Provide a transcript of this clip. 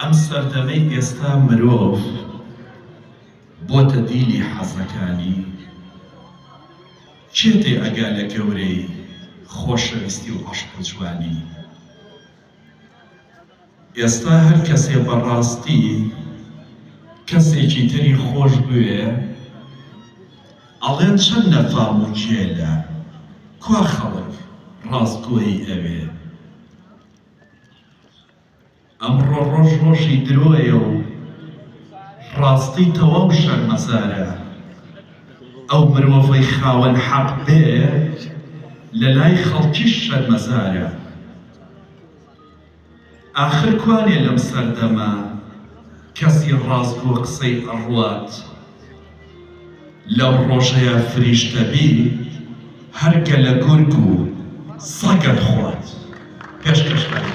ئەم سەردەمەی ئێستا مرۆڤ بۆتە دیلی حەزەکانی چێتێ ئەگا لە گەورەی خۆشەویستی و عەشق و جوانی. ئێستا هەر کەسێ بەڕاستی کەسێکی تری خۆش بوێ ئەڵێن چەند نەفام و جێلە کوا خەڵک ڕاستگۆیی ئەوێ. ئەمڕۆ ڕۆژ ڕۆژی درۆیە و ڕاستی تەواو شەرمەزارە. ئەو مرۆڤەی خاوەن حەق بێ لە لای خەڵکیش شەرمەزارە. ئاخر کوانێ لەم سەردەمە کەسی ڕاستگۆ قسەی ئەڕوات لەو ڕۆژەیە فریشتەبی هەرگە لە گورگ و سەگەت خوات. پێشکەشتان